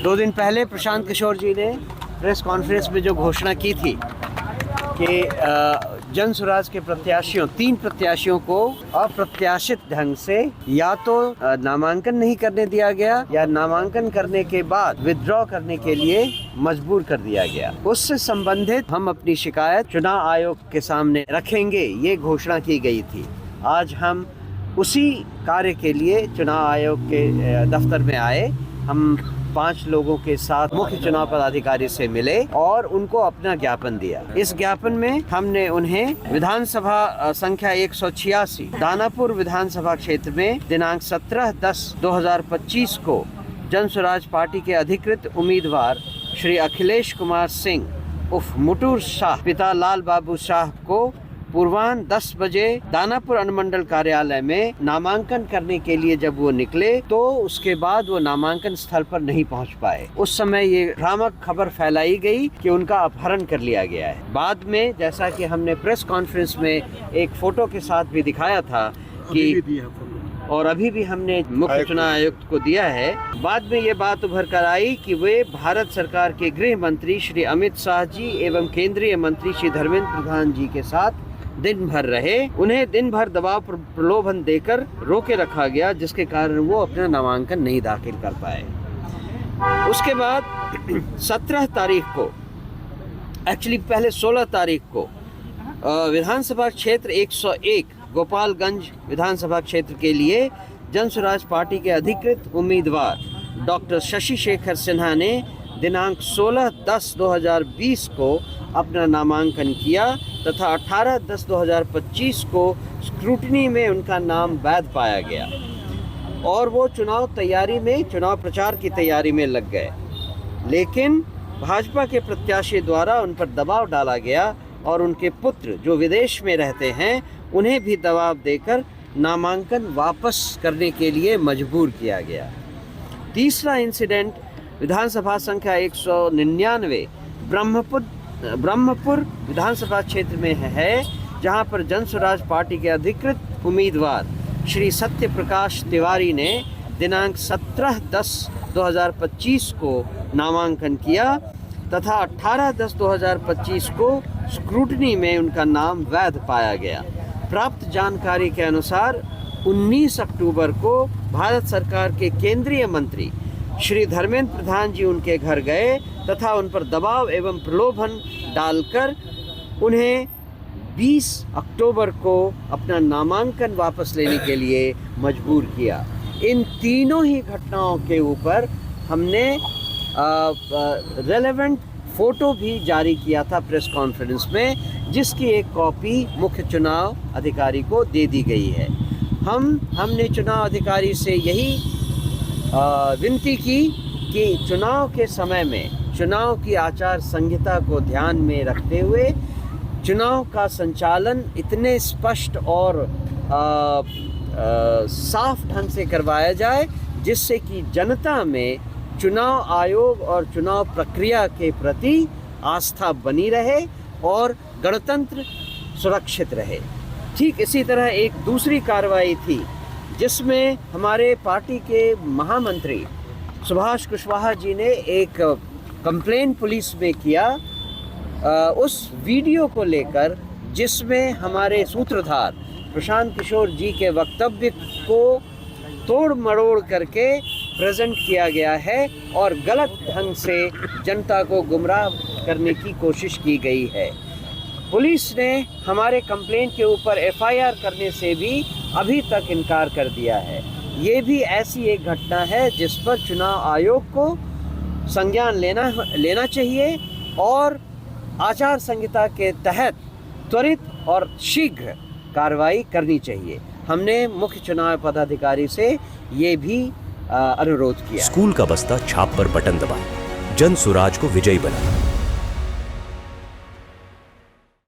2 दिन पहले प्रशांत किशोर जी ने प्रेस कॉन्फ्रेंस में जो घोषणा की थी कि जन स्वराज के प्रत्याशियों 3 प्रत्याशियों को अप्रत्याशित ढंग से या तो नामांकन नहीं करने दिया गया या नामांकन करने के बाद विथड्रॉ करने के लिए मजबूर कर दिया गया। उससे संबंधित हम अपनी शिकायत चुनाव आयोग के सामने रखेंगे, ये घोषणा की गई थी। आज हम उसी कार्य के लिए चुनाव आयोग के दफ्तर में आए। हम 5 लोगों के साथ मुख्य चुनाव पदाधिकारी से मिले और उनको अपना ज्ञापन दिया। इस ज्ञापन में हमने उन्हें विधानसभा संख्या 186 दानापुर विधानसभा क्षेत्र में दिनांक 17/10/2025 को जन स्वराज पार्टी के अधिकृत उम्मीदवार श्री अखिलेश कुमार सिंह उर्फ मुटूर शाह पिता लाल बाबू शाह को पूर्वाह्न 10 बजे दानापुर अनुमंडल कार्यालय में नामांकन करने के लिए जब वो निकले तो उसके बाद वो नामांकन स्थल पर नहीं पहुंच पाए। उस समय ये भ्रामक खबर फैलाई गई कि उनका अपहरण कर लिया गया है। बाद में जैसा कि हमने प्रेस कॉन्फ्रेंस में एक फोटो के साथ भी दिखाया था कि और अभी भी हमने मुख्य चुनाव आयुक्त को दिया है। बाद में ये बात उभर कर आई कि वे भारत सरकार के गृह मंत्री श्री अमित शाह जी एवं केंद्रीय मंत्री श्री धर्मेंद्र प्रधान जी के साथ दिन भर रहे। उन्हें दिन भर दबाव प्रलोभन देकर रोके रखा गया, जिसके कारण वो अपना नामांकन नहीं दाखिल कर पाए। उसके बाद 17 तारीख को एक्चुअली पहले 16 तारीख को विधानसभा क्षेत्र 101 गोपालगंज विधानसभा क्षेत्र के लिए जन स्वराज पार्टी के अधिकृत उम्मीदवार डॉक्टर शशि शेखर सिन्हा ने दिनांक 16/10/2020 को अपना नामांकन किया तथा 18/10/2025 को स्क्रूटनी में उनका नाम वैध पाया गया और वो चुनाव प्रचार की तैयारी में लग गए। लेकिन भाजपा के प्रत्याशी द्वारा उन पर दबाव डाला गया और उनके पुत्र जो विदेश में रहते हैं उन्हें भी दबाव देकर नामांकन वापस करने के लिए मजबूर किया गया। तीसरा इंसिडेंट विधानसभा संख्या 199 ब्रह्मपुर विधानसभा क्षेत्र में है, जहां पर जन स्वराज पार्टी के अधिकृत उम्मीदवार श्री सत्य प्रकाश तिवारी ने दिनांक 17/10/2025 को नामांकन किया तथा 18/10/2025 को स्क्रूटनी में उनका नाम वैध पाया गया। प्राप्त जानकारी के अनुसार 19 अक्टूबर को भारत सरकार के केंद्रीय मंत्री श्री धर्मेंद्र प्रधान जी उनके घर गए तथा उन पर दबाव एवं प्रलोभन डालकर उन्हें 20 अक्टूबर को अपना नामांकन वापस लेने के लिए मजबूर किया। इन तीनों ही घटनाओं के ऊपर हमने रेलेवेंट फोटो भी जारी किया था प्रेस कॉन्फ्रेंस में, जिसकी एक कॉपी मुख्य चुनाव अधिकारी को दे दी गई है। हमने चुनाव अधिकारी से यही विनती की कि चुनाव के समय में चुनाव की आचार संहिता को ध्यान में रखते हुए चुनाव का संचालन इतने स्पष्ट और साफ ढंग से करवाया जाए जिससे कि जनता में चुनाव आयोग और चुनाव प्रक्रिया के प्रति आस्था बनी रहे और गणतंत्र सुरक्षित रहे। ठीक इसी तरह एक दूसरी कार्रवाई थी जिसमें हमारे पार्टी के महामंत्री सुभाष कुशवाहा जी ने एक कंप्लेंट पुलिस में किया उस वीडियो को लेकर जिसमें हमारे सूत्रधार प्रशांत किशोर जी के वक्तव्य को तोड़ मरोड़ करके प्रेजेंट किया गया है और गलत ढंग से जनता को गुमराह करने की कोशिश की गई है। पुलिस ने हमारे कंप्लेंट के ऊपर एफआईआर करने से भी अभी तक इनकार कर दिया है। ये भी ऐसी एक घटना है जिस पर चुनाव आयोग को संज्ञान लेना चाहिए और आचार संहिता के तहत त्वरित और शीघ्र कार्रवाई करनी चाहिए। हमने मुख्य चुनाव पदाधिकारी से ये भी अनुरोध किया। स्कूल का बस्ता छाप पर बटन दबाएं, जन स्वराज को विजयी बनाएं।